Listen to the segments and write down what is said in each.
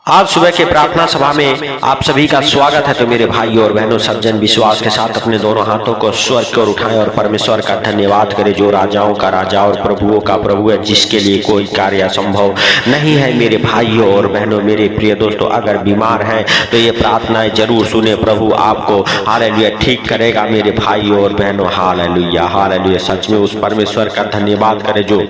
आज सुबह के प्रार्थना सभा में आप सभी का स्वागत है। तो मेरे भाइयों और बहनों, सज्जन विश्वास के साथ अपने दोनों हाथों को स्वर्ग की ओर उठाएं और परमेश्वर का धन्यवाद करें, जो राजाओं का राजा और प्रभुओं का प्रभु है, जिसके लिए कोई कार्य असंभव नहीं है। मेरे भाइयों और बहनों, मेरे प्रिय दोस्तों, अगर बीमार हैं तो ये प्रार्थनाएं जरूर सुने, प्रभु आपको हालेलुया ठीक करेगा। मेरे भाइयों और बहनों, हालेलुया हालेलुया। सच में उस परमेश्वर का धन्यवाद करें जो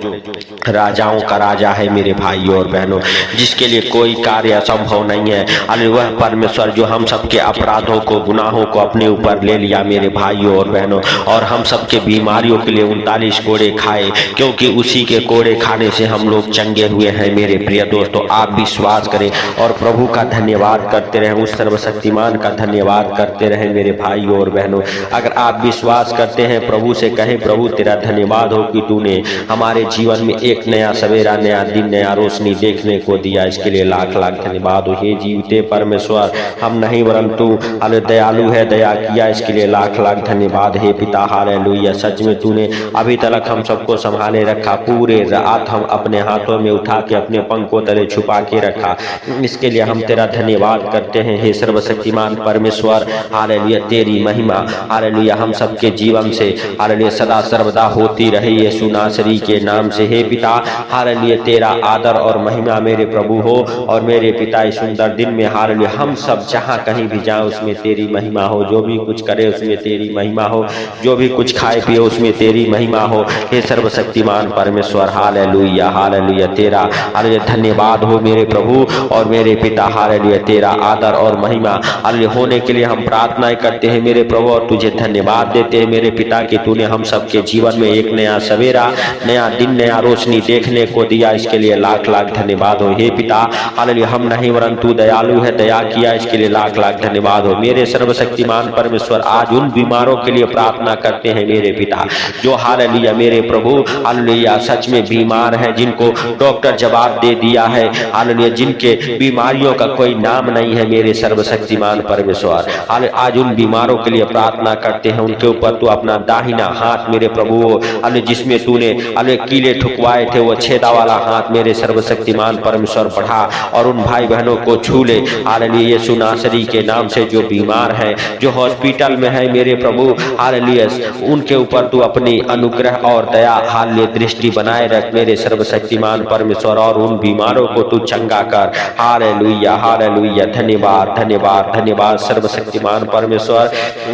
राजाओं का राजा है। मेरे भाइयों और बहनों, जिसके लिए कोई कार्य संभव नहीं है। अरे वह परमेश्वर जो हम सबके अपराधों को, गुनाहों को अपने ऊपर ले लिया मेरे भाइयों और बहनों, और हम सबके बीमारियों के लिए 39 कोड़े खाए, क्योंकि उसी के कोड़े खाने से हम लोग चंगे हुए हैं। मेरे प्रिय दोस्तों, आप विश्वास करें और प्रभु का धन्यवाद करते रहें, उस सर्वशक्तिमान का धन्यवाद करते रहें। मेरे भाइयों और बहनों, अगर आप विश्वास करते हैं, प्रभु से कहें, प्रभु तेरा धन्यवाद हो कि तूने हमारे जीवन में एक नया सवेरा, नया दिन, नया रोशनी देखने को दिया। इसके लिए लाख लाख धन्यवाद हो। हे जीवते परमेश्वर, हम नहीं वरन तू दयालु है, दया किया, इसके लिए लाख लाख धन्यवाद। हे पिता हालेलुया, सच में तूने अभी तक हम सबको संभाले रखा, पूरे रात हम अपने हाथों में उठा के अपने पंखों तले छुपा के रखा, इसके लिए हम तेरा धन्यवाद करते हैं। हे सर्वशक्तिमान परमेश्वर, हालेलुया, तेरी महिमा हालेलुया हम सबके जीवन से हालेलुया सदा सर्वदा होती रहे यीशु नासरी के नाम से। हे पिता हालेलुया, तेरा आदर और महिमा मेरे प्रभु हो। और मेरे पिता, इस सुंदर दिन में हालेलुया हम सब जहां कहीं भी जाएं उसमें तेरी महिमा हो, जो भी कुछ करे उसमें तेरी महिमा हो, जो भी कुछ खाए पिए उसमें तेरी महिमा हो। हे सर्वशक्तिमान परमेश्वर, हालेलुया हालेलुया, तेरा हालेलुया धन्यवाद हो मेरे प्रभु और मेरे पिता। हालेलुया, तेरा आदर और महिमा हालेलुया होने के लिए हम प्रार्थनाएं करते हैं मेरे प्रभु, और तुझे धन्यवाद देते हैं मेरे पिता कि तूने हम सबके जीवन में एक नया सवेरा, नया दिन, नया रोशनी देखने को दिया। इसके लिए लाख लाख धन्यवाद हो। हे पिता हालेलुया, हम नहीं वरन तू दयालु है, दया किया, इसके लिए लाख लाख धन्यवाद हो। मेरे सर्वशक्तिमान परमेश्वर, आज उन बीमारों के लिए प्रार्थना करते हैं मेरे पिता, जो हालेलुया मेरे प्रभु हालेलुया सच में बीमार है, जिनको डॉक्टर जवाब दे दिया है, हालेलुया जिनके बीमारियों का कोई नाम नहीं है। मेरे सर्वशक्तिमान परमेश्वर, आज उन बीमारों के लिए प्रार्थना करते हैं, उनके ऊपर तू अपना दाहिना हाथ मेरे प्रभु हालेलुया जिसमें तूने हालेलुया कीले ठुकवाए थे, वो छेदा वाला हाथ मेरे सर्वशक्तिमान परमेश्वर बढ़ा और उन भाई बहनों को छू ले हालेलुया यीशु नासरी के नाम से, जो बीमार है, जो हॉस्पिटल में है मेरे प्रभु हालेलुया, उनके ऊपर तू अपनी अनुग्रह और दया हालेलुया दृष्टि बनाए रख मेरे सर्वशक्तिमान परमेश्वर, और उन बीमारों को तू चंगा कर। हालेलुया हालेलुया, धन्यवाद धन्यवाद धन्यवाद सर्वशक्तिमान परमेश्वर।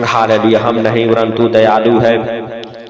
हालेलुया, हम नहीं वरन तू दयालु है,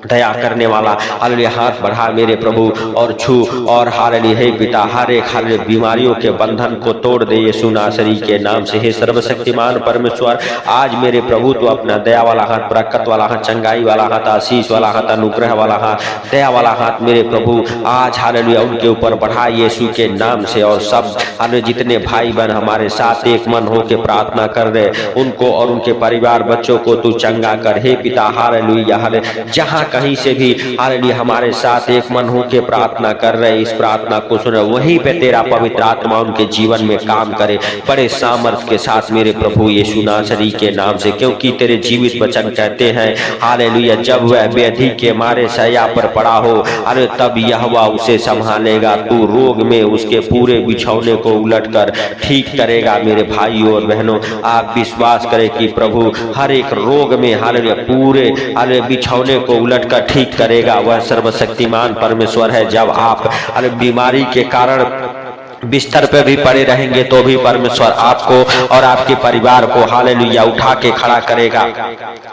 दया करने वाला। हालेलुया, हाथ बढ़ा मेरे प्रभु और छू, और हालेलुया हे पिता हर एक हालेलुया बीमारियों के बंधन को तोड़ दे यीशु नासरी के नाम से। हे सर्वशक्तिमान परमेश्वर, आज मेरे प्रभु तो अपना दया वाला हाथ, बरकत वाला हाथ, चंगाई वाला हाथ, आशीष वाला हाथ, अनुग्रह वाला हाथ, दया वाला हाथ मेरे प्रभु आज हालेलुया उनके ऊपर बढ़ा यीशु के नाम से। और सब हालेलुया जितने भाई बहन हमारे साथ एक मन होकर प्रार्थना कर रहे, उनको और उनके परिवार बच्चों को तू चंगा कर। हे पिता हालेलुया हालेलुया, जहां कहीं से भी हालेलुया हमारे साथ एक मन हो के प्रार्थना कर रहे, इस प्रार्थना को सुने, वहीं पे तेरा पवित्र आत्मा उनके जीवन में काम करे बड़े सामर्थ्य के साथ मेरे प्रभु यीशु नासरी के नाम से। क्योंकि तेरे जीवित वचन कहते हैं हालेलुया, जब वह व्याधि के मारे शैया पर पड़ा हो अरे तब यहोवा उसे संभालेगा, तू रोग में उसके पूरे बिछौने को उलटकर ठीक करेगा। मेरे भाइयों और बहनों, आप विश्वास करें कि प्रभु हर एक रोग में हालेलुया पूरे हालेलुया बिछौने को उलट का ठीक करेगा। वह सर्वशक्तिमान परमेश्वर है। जब आप बीमारी के कारण बिस्तर पे भी पड़े रहेंगे तो भी परमेश्वर आपको और आपके परिवार को हालेलुया उठा के खड़ा करेगा,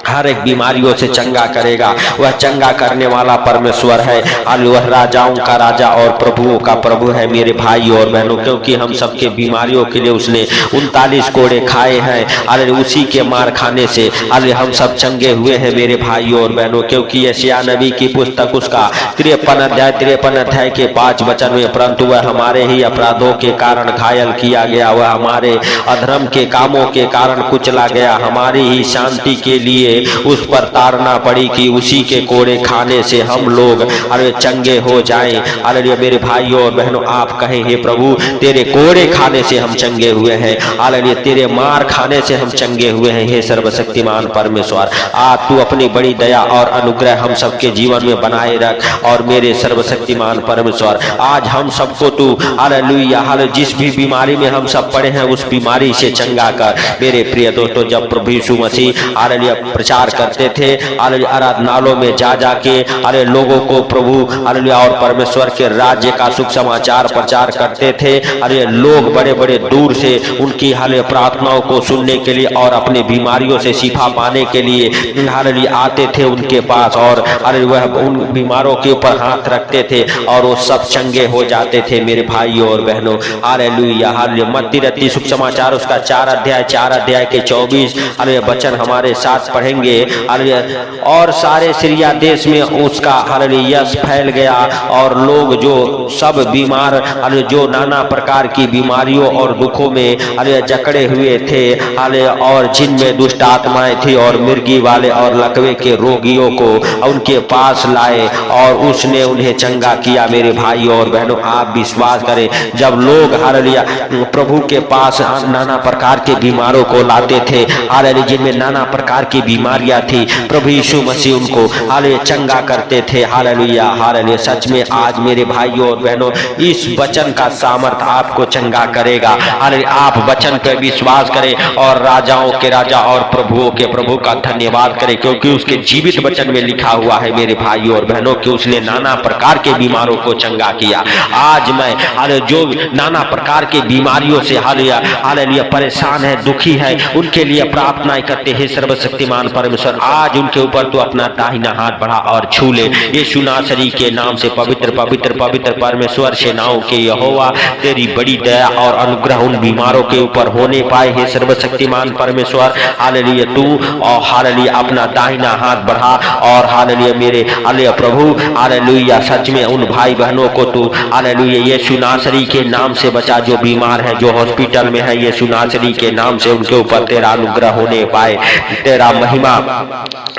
हर एक बीमारियों से चंगा करेगा। वह चंगा करने वाला परमेश्वर है। वह राजाओं का राजा और प्रभुओं का प्रभु है मेरे भाई और बहनों, क्योंकि हम सबके बीमारियों के लिए उसने 39 कोड़े खाए हैं। अरे उसी के मार खाने से अरे हम सब चंगे हुए हैं मेरे भाई और बहनों। क्योंकि यशायाह नबी की पुस्तक उसका 53 अध्याय के 5 वचन में, परंतु वह हमारे ही अपराध के कारण घायल किया गया, वह हमारे अधर्म के कामों के कारण कुचला गया, हमारी ही शांति के लिए उस पर ताड़ना पड़ी कि उसी के कोड़े खाने से हम लोग अरे चंगे हो जाएं। हालेलुया मेरे भाइयों और बहनों, आप कहें हे प्रभु तेरे कोड़े खाने से हम चंगे हुए हैं, हालेलुया तेरे मार खाने से हम चंगे हुए हैं। हे सर्वशक्तिमान परमेश्वर, आज तू अपनी बड़ी दया और अनुग्रह हम सबके जीवन में बनाए रख। और मेरे सर्वशक्तिमान परमेश्वर, आज हम सबको तू हालेलुया हालेलुया हालेलुया, जिस भी बीमारी में हम सब पड़े हैं उस बीमारी से चंगा कर। मेरे प्रिय दोस्तों, जब प्रभु यीशु मसीह हालेलुया प्रचार करते थे हालेलुया आराधनालयों में जा जाके अरे लोगों को प्रभु हालेलुया और परमेश्वर के राज्य का शुभ समाचार प्रचार करते थे। अरे लोग बड़े बड़े दूर से उनकी हालेलुया प्रार्थनाओं को सुनने के लिए और अपने बीमारियों से शिफा पाने के लिए हालेलुया आते थे उनके पास, और अरे वह उन बीमारों के ऊपर हाथ रखते थे और वो सब चंगे हो जाते थे। मेरे भाइयों और बहनों, हालेलुया हालेलुया। मत्ती रत्ती शुभ समाचार उसका 4 अध्याय के 24 हालेलुया वचन हमारे साथ पढ़ेंगे। हालेलुया, और सारे सीरिया देश में उसका हालेलुया यश फैल गया और लोग जो सब बीमार हालेलुया जो नाना प्रकार की बीमारियों और दुखों में हालेलुया जकड़े हुए थे हालेलुया, और जिनमें दुष्ट आत्माएं थी और मिर्गी वाले और लकवे के रोगियों को उनके पास लाए और उसने उन्हें चंगा किया। मेरे भाइयों और बहनों, आप विश्वास करें, जब लोग हालेलुया प्रभु के पास नाना प्रकार के बीमारों को लाते थे हालेलुया, जिनमें नाना प्रकार की बीमारियां थी, प्रभु यीशु मसीह उनको हालेलुया चंगा करते थे। Hallelujah hallelujah. सच में आज मेरे भाइयों और बहनों, इस वचन का सामर्थ आपको चंगा करेगा। हालेलुया, आप वचन पर विश्वास करें और राजाओं के राजा और प्रभुओं के प्रभु का धन्यवाद करें, क्योंकि उसके जीवित वचन में लिखा हुआ है मेरे भाइयों और बहनों कि उसने नाना प्रकार के बीमारों को चंगा किया। आज मैं हालेलुया जो नाना प्रकार के बीमारियों से हालेलुया हालेलुया परेशान है, दुखी है, उनके लिए प्रार्थनाएं करते हैं सर्वशक्तिमान परमेश्वर। आज उनके ऊपर तो अपना दाहिना हाथ बढ़ा और छू ले। यीशु नासरी के नाम से पवित्र पवित्र पवित्र परमेश्वर सेनाओं के यहोवा, तेरी बड़ी दया और अनुग्रह उन बीमारों के ऊपर होने पाए हे सर्वशक्तिमान परमेश्वर। हालेलुया, तू और हालेलुया अपना दाहिना हाथ बढ़ा और हालेलुया मेरे हालेलुया प्रभु हालेलुया सच में उन भाई बहनों को तू हालेलुया यीशु नासरी के नाम से बचा, जो बीमार है, जो हॉस्पिटल में है, यीशु नासरी के नाम से उनके ऊपर तेरा अनुग्रह होने पाए, तेरा महिमा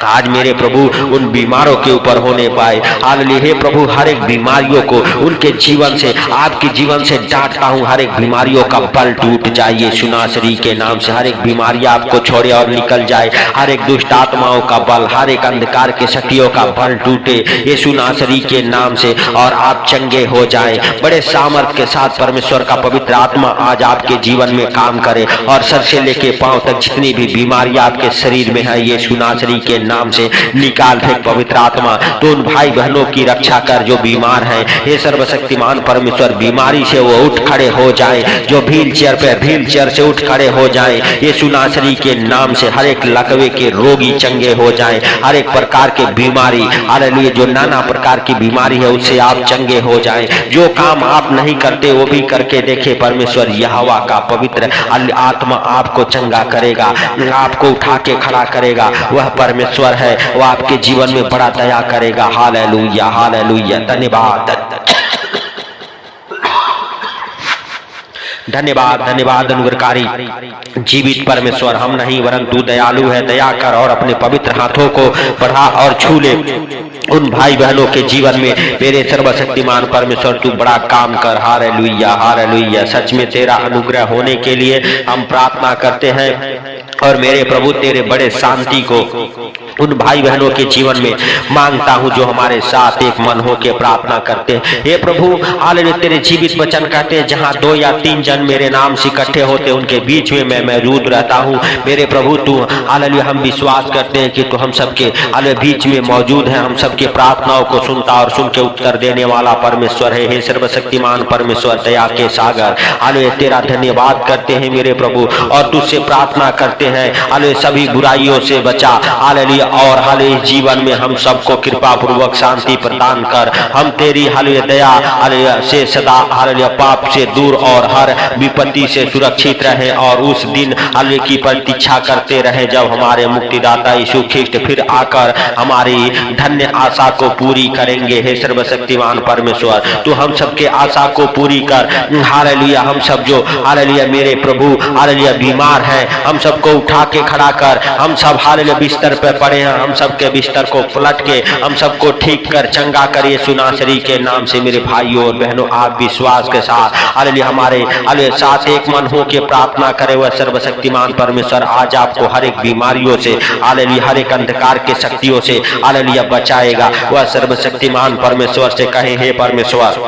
आज मेरे प्रभु उन बीमारों के ऊपर होने पाए। हालेलुया, हे प्रभु हर एक बीमारियों को उनके जीवन से, आपके जीवन से डांटता हूँ, हर एक बीमारियों का बल टूट जाए यीशु नासरी के नाम से। हर एक बीमारी आपको छोड़े और निकल जाए, हर एक दुष्ट आत्माओं का बल, हर एक अंधकार के शक्तियों का बल टूटे यीशु नासरी के नाम से और आप चंगे हो जाएं। बड़े सामर्थ के साथ परमेश्वर का पवित्र आत्मा आज आपके जीवन में काम करे और सर से लेके पांव तक जितनी भी बीमारियां आपके शरीर में है यीशु नासरी के नाम से निकाल फेंक पवित्र आत्मा। तो उन भाई बहनों की रक्षा कर जो बीमार हैं, हे सर्वशक्तिमान परमेश्वर, बीमारी से वो उठ खड़े हो जाएं, जो व्हील चेयर से उठ खड़े हो जाएं यीशु नासरी के नाम से। हर एक लकवे के रोगी चंगे हो जाएं, हर एक प्रकार के बीमारी हालेलुया जो नाना प्रकार की बीमारी है उससे आप चंगे हो जाएं। जो काम आप नहीं करते वो भी करके देखे परमेश्वर यहोवा का पवित्र आत्मा आपको चंगा करेगा, आपको उठा के खड़ा करेगा। वह परमेश्वर है, वह आपके जीवन में बड़ा दया करेगा। Hallelujah hallelujah. धन्यवाद धन्यवाद धन्यवाद अनुग्रहकारी जीवित परमेश्वर, हम नहीं वरन तू दयालु है। दया कर और अपने पवित्र हाथों को बढ़ा और छू ले उन भाई बहनों के जीवन में। मेरे सर्वशक्तिमान परमेश्वर तू बड़ा काम कर। Hallelujah hallelujah. सच में तेरा अनुग्रह होने के लिए हम प्रार्थना करते हैं और मेरे प्रभु तेरे बड़े शांति को उन भाई बहनों के जीवन में मांगता हूं जो हमारे साथ एक मन हो के प्रार्थना करते हैं। हे प्रभु हालेलुया, तेरे जीवित वचन कहते हैं जहां 2 या 3 जन मेरे नाम से इकट्ठे होते उनके बीच में मैं मौजूद रहता हूं। मेरे प्रभु तू हालेलुया हम विश्वास करते हैं कि तू हम सबके हालेलुया बीच में मौजूद है, हम सबके प्रार्थनाओं को सुनता और सुन के उत्तर देने वाला परमेश्वर है। हे सर्वशक्तिमान परमेश्वर, दया के सागर, हालेलुया तेरा धन्यवाद करते हैं मेरे प्रभु और तुझसे प्रार्थना करते हैं हालेलुया सभी बुराइयों से बचा हालेलुया, और हालेलुया जीवन में हम सबको कृपा पूर्वक शांति प्रदान कर। हम तेरी हालेलुया दया हालेलुया से सदा हालेलुया पाप से दूर और हर विपत्ति से सुरक्षित रहे और उस दिन हालेलुया की प्रतीक्षा करते रहे जब हमारे मुक्तिदाता यीशु ख्रिस्ट फिर आकर हमारी धन्य आशा को पूरी करेंगे। हे सर्वशक्तिमान परमेश्वर, तू हम सबके आशा को पूरी कर। हालेलुया हम सब जो हालेलुया मेरे प्रभु हालेलुया बीमार हैं, हम सबको उठा के खड़ा कर। हम सब हालेलुया बिस्तर पर पड़े हैं, हम सबके बिस्तर को पलट के हम सबको ठीक कर, चंगा कर यीशु नासरी के नाम से। मेरे भाइयों और बहनों, आप विश्वास के साथ हालेलुया हमारे हालेलुया साथ एक मन हो के प्रार्थना करे। वह सर्वशक्तिमान परमेश्वर आज आपको हर एक बीमारियों से हालेलुया हर एक अंधकार के शक्तियों से हालेलुया बचाएगा। वह सर्वशक्तिमान परमेश्वर से कहे, हे परमेश्वर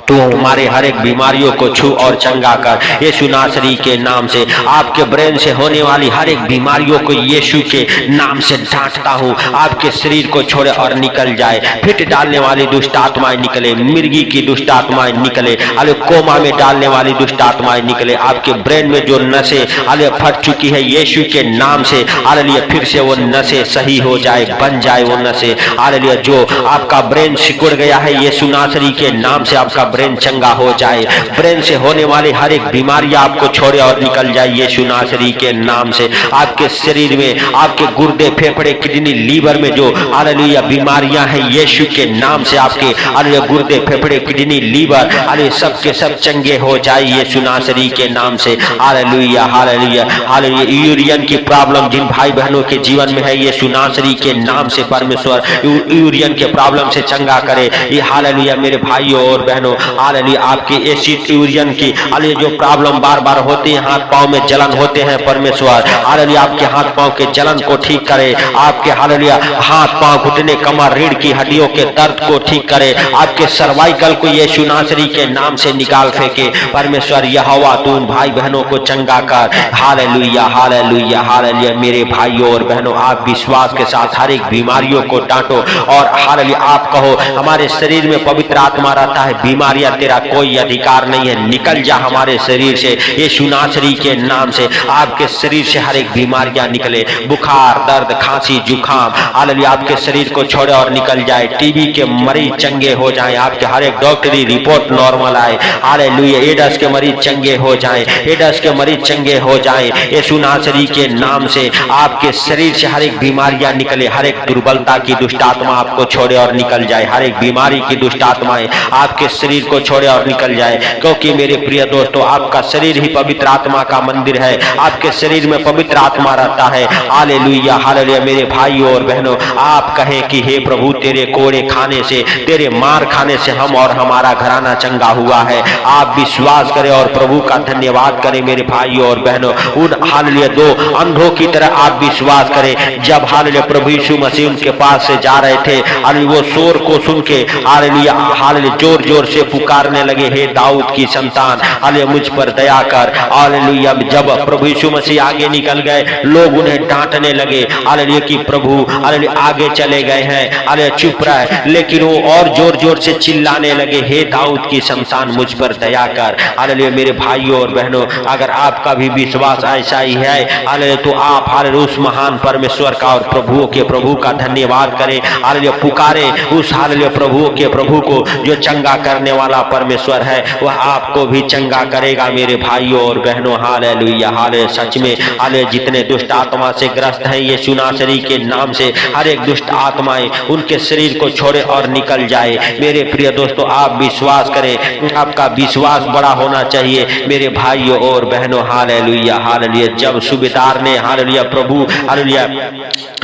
तू हमारे हर एक बीमारियों को छू और चंगा कर यीशु नासरी के नाम से। आपके ब्रेन से होने वाली हर एक बीमारियों को यीशु के नाम से डांटता हूँ, आपके शरीर को छोड़े और निकल जाए। फिट डालने वाली दुष्ट आत्माएं निकले, मिर्गी की दुष्ट आत्माएं निकले, अले कोमा में डालने वाली दुष्ट आत्माएं निकले। आपके ब्रेन में जो नसें अले फट चुकी है यीशु के नाम से हालेलुया फिर से वो नसें सही हो जाए, बन जाए वो नसें हालेलुया। जो आपका ब्रेन सिकुड़ गया है यीशु नासरी के नाम से आपका ब्रेन चंगा हो जाए। ब्रेन से होने वाली हर एक बीमारी आपको छोड़े और निकल जाए यीशु नासरी के नाम से। आपके शरीर में, आपके गुर्दे, फेफड़े, किडनी, लीवर में जो हालेलुया बीमारियां हैं यीशु के नाम से आपके हालेलुया गुर्दे, फेफड़े, किडनी, लीवर हालेलुया सब के सब चंगे हो जाए यीशु नासरी के नाम से। Hallelujah hallelujah hallelujah. यूरियन की प्रॉब्लम जिन भाई बहनों के जीवन में है यीशु नासरी के नाम से परमेश्वर यूरियन के प्रॉब्लम से चंगा करे। ये हालेलुया मेरे भाइयों और बहनों हालेलुया आपके एसिड यूरियन की हालेलुया जो प्रॉब्लम बार बार होती है, हाथ पांव में जलन होते हैं परमेश्वर हालेलुया आपके हाथ पांव के जलन को ठीक करे। आपके हालेलुया हाथ पांव, घुटने, कमर, रीढ़ की हड्डियों के दर्द को ठीक करे। आपके सर्वाइकल को यीशु नासरी के नाम से निकाल फेंके परमेश्वर। यहोवा तू उन भाई बहनों को चंगा कर। Hallelujah hallelujah hallelujah. मेरे भाइयों और बहनों आप विश्वास के साथ हर एक बीमारियों को डांटो और हालेलुया आप कहो हमारे शरीर में पवित्र आत्मा रहता है, बीमारियां तेरा कोई अधिकार नहीं है, निकल जा हमारे शरीर से यीशु नासरी के नाम से। आपके शरीर से हर एक बीमारियां निकले, बुखार, दर्द, खांसी, जुकाम हालेलुया आपके शरीर को छोड़े और निकल जाए। टीबी के मरीज चंगे हो जाएं, आपके हर एक डॉक्टरी रिपोर्ट नॉर्मल आए हालेलुया। एड्स के मरीज चंगे हो जाएं, एड्स के मरीज चंगे हो जाएं यीशु नासरी के नाम से। आपके शरीर से हर एक बीमारियां निकले, हर एक दुर्बलता की दुष्ट आत्मा आपको छोड़े और निकल जाए, हर एक बीमारी की दुष्ट आत्माएं आपके शरीर को छोड़े और निकल जाए। क्योंकि मेरे प्रिय दोस्तों आपका शरीर ही पवित्र आत्मा का मंदिर है, आपके शरीर में पवित्र आत्मा रहता है। Hallelujah hallelujah. मेरे भाइयों और बहनों आप कहें कि हे प्रभु तेरे कोड़े खाने से, तेरे मार खाने से हम और हमारा घराना चंगा हुआ है। आप विश्वास करें और प्रभु का धन्यवाद करें मेरे भाइयों और बहनों। उन हालेलुया दो अंधों की तरह आप विश्वास करें। जब हालेलुया प्रभु यीशु मसीह उनके पास से जा रहे थे हालेलुया वो शोर को सुन के हालेलुया हालेलुया जोर जोर से पुकारने लगे, हे दाऊद की संतान हालेलुया मुझ पर दया कर। हालेलुया जब प्रभु यीशु मसीह आगे निकल गए लोग उन्हें डांटने लगे हालेलुया कि प्रभु हालेलुया आगे चले गए हैं, हालेलुया चुप रहे। लेकिन वो और जोर जोर से चिल्लाने लगे, हे दाऊद की संतान मुझ पर दया कर। हालेलुया मेरे भाइयों और बहनों अगर आपका भी विश्वास ऐसा ही है हालेलुया तो आप हालेलुया उस महान परमेश्वर का और प्रभु का धन्यवाद करें। हालेलुया पुकारे उस हालेलुया प्रभु को जो चंगा करने वाला परमेश्वर है, वह आपको भी चंगा करेगा मेरे भाइयों और बहनों। Hallelujah hallelujah. सच में हालेलुया जितने दुष्ट आत्मा से ग्रस्त हैं यीशु नासरी के नाम से हर एक दुष्ट आत्माएं उनके शरीर को छोड़े और निकल जाए। मेरे प्रिय दोस्तों आप विश्वास करें, आपका विश्वास बड़ा होना चाहिए मेरे भाइयों और बहनों। Hallelujah hallelujah. जब सूबेदार ने हालेलुया प्रभु हालेलुया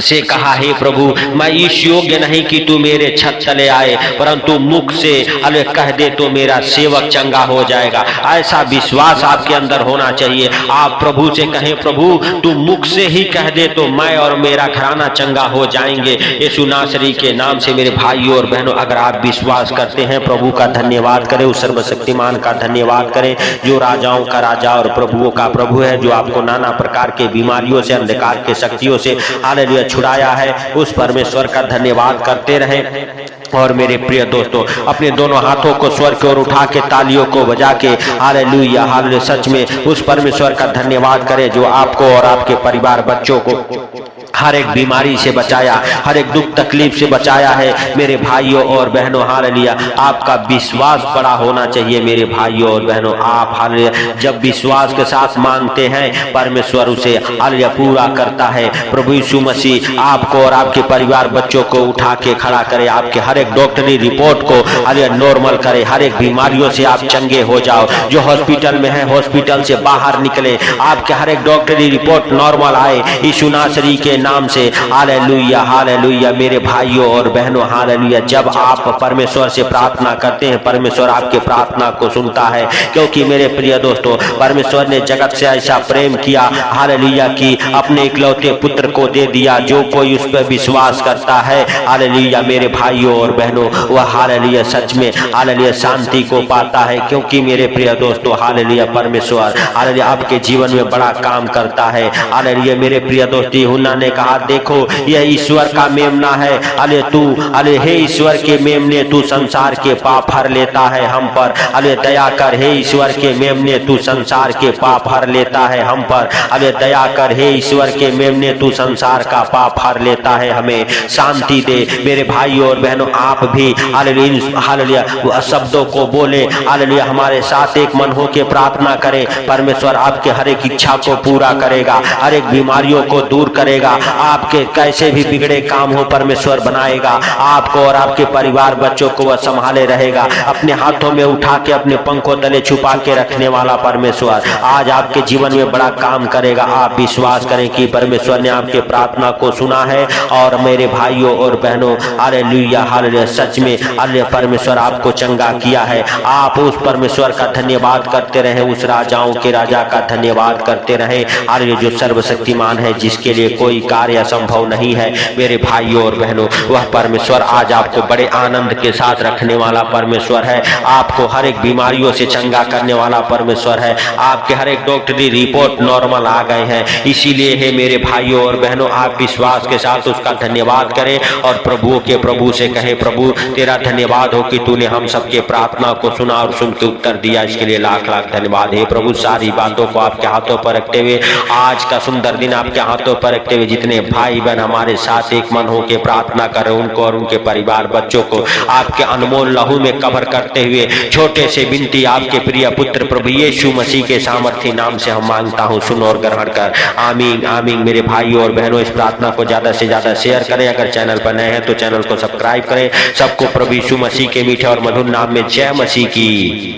से कहा, हे प्रभु मैं इस योग्य नहीं कि तू मेरे छत तले आए, परंतु मुख से हालेलुया कह दे तो मेरा सेवक चंगा हो जाएगा। ऐसा विश्वास आपके अंदर होना चाहिए। आप प्रभु से कहें, प्रभु तू मुख से ही कह दे तो मैं और मेरा घराना चंगा हो जाएंगे यीशु नासरी के नाम से। मेरे भाइयों और बहनों अगर आप विश्वास करते हैं प्रभु का धन्यवाद करें, उस सर्वशक्तिमान का धन्यवाद करें जो राजाओं का राजा और प्रभुओं का प्रभु है, जो आपको नाना प्रकार के बीमारियों से, अंधकार के शक्तियों से हालेलुया छुड़ाया है। उस परमेश्वर का धन्यवाद करते रहें। और मेरे प्रिय दोस्तों अपने दोनों हाथों को स्वर की ओर उठा के तालियों को बजा के हालेलुया हालेलुया सच में उस परमेश्वर का धन्यवाद करें जो आपको और आपके परिवार बच्चों को हर एक बीमारी से बचाया, हर एक दुख तकलीफ से बचाया है मेरे भाइयों और बहनों। हालेलुया आपका विश्वास बड़ा होना चाहिए मेरे भाइयों और बहनों। आप हालेलुया जब विश्वास के साथ मांगते हैं परमेश्वर उसे हालेलुया पूरा करता है। प्रभु यीशु मसीह आपको और आपके परिवार बच्चों को उठा के खड़ा करे, आपके हर एक डॉक्टरी रिपोर्ट को हालेलुया नॉर्मल करे, हर एक बीमारियों से आप चंगे हो जाओ। जो हॉस्पिटल में है हॉस्पिटल से बाहर निकले, आपके हर एक डॉक्टरी रिपोर्ट नॉर्मल आए यीशु नासरी के नाम से। हालेलुया हालेलुया मेरे भाइयों और बहनों, हालेलुया। जब आप परमेश्वर से प्रार्थना करते हैं, परमेश्वर आपके प्रार्थना को सुनता है, क्योंकि मेरे प्रिय दोस्तों, परमेश्वर ने जगत से ऐसा प्रेम किया, हालेलुया, कि अपने इकलौते पुत्र को दे दिया। जो कोई उस पर विश्वास करता है, हालेलुया मेरे भाइयों और बहनों, वह हालेलुया सच में हालेलुया शांति को पाता है। क्योंकि मेरे प्रिय दोस्तों, हालेलुया परमेश्वर हालेलुया आपके जीवन में बड़ा काम करता है। हालेलुया मेरे प्रिय दोस्त, यूहन्ना ने कहा, देखो यह ईश्वर का मेमना है। हालेलुया तू हालेलुया हे ईश्वर के मेमने, तू संसार के पाप हर लेता है हम पर। हालेलुया दया कर हे ईश्वर के मेमने, तू संसार के पाप हर लेता है हम पर। हालेलुया दया कर हे ईश्वर के मेमने, तू संसार का पाप हर लेता है, हमें शांति दे। मेरे भाइयों और बहनों, आप भी हालेलुया शब्दों को बोले, हालेलुया हमारे साथ एक मन हो के प्रार्थना करें। परमेश्वर आपके हर एक इच्छा को पूरा करेगा, हर एक बीमारियों को दूर करेगा। आपके कैसे भी बिगड़े काम हो, परमेश्वर बनाएगा आपको और आपके परिवार बच्चों को वह संभाले रहेगा। अपने हाथों में उठा के अपने पंखों तले छुपा के रखने वाला परमेश्वर आज आपके जीवन में बड़ा काम करेगा। आप विश्वास करें कि परमेश्वर ने आपके प्रार्थना को सुना है। और मेरे भाइयों और बहनों, हालेलुया हालेलुया सच में हालेलुया परमेश्वर आपको चंगा किया है। आप उस परमेश्वर का धन्यवाद करते रहे, उस राजाओं के राजा का धन्यवाद करते रहे, हालेलुया जो सर्वशक्तिमान है, जिसके लिए कोई कार्य असंभव नहीं है। मेरे भाइयों और बहनों, वह परमेश्वर आज आपको बड़े आनंद के साथ रखने वाला परमेश्वर है। आपको हर एक बीमारियों से चंगा करने वाला परमेश्वर है। आपके हर एक डॉक्टरी रिपोर्ट नॉर्मल आ गए हैं। इसीलिए है मेरे भाइयों और बहनों, आप विश्वास के साथ उसका धन्यवाद करें और प्रभुओं के प्रभु से कहें, प्रभु तेरा धन्यवाद हो कि तूने हम सबके प्रार्थना को सुना और सुन के उत्तर दिया। इसके लिए लाख लाख धन्यवाद है प्रभु। सारी बातों को आपके हाथों पर रखते हुए, आज का सुंदर दिन आपके हाथों पर रखते हुए, जितने भाई बहन हमारे साथ एक मन हो के प्रार्थना कर रहे, उनको और उनके परिवार बच्चों को आपके अनमोल लहू में कवर करते हुए, छोटे से विनती आपके प्रिय पुत्र प्रभु यीशु मसीह के सामर्थ्य नाम से हम मांगता हूँ, सुन और ग्रहण कर। आमीन आमीन। मेरे भाइयों और बहनों, इस प्रार्थना को ज्यादा से ज्यादा शेयर करें। अगर चैनल पर नए हैं तो चैनल को सब्सक्राइब करें। सबको प्रभु यीशु मसीह के मीठे और मधुर नाम में जय मसीह की।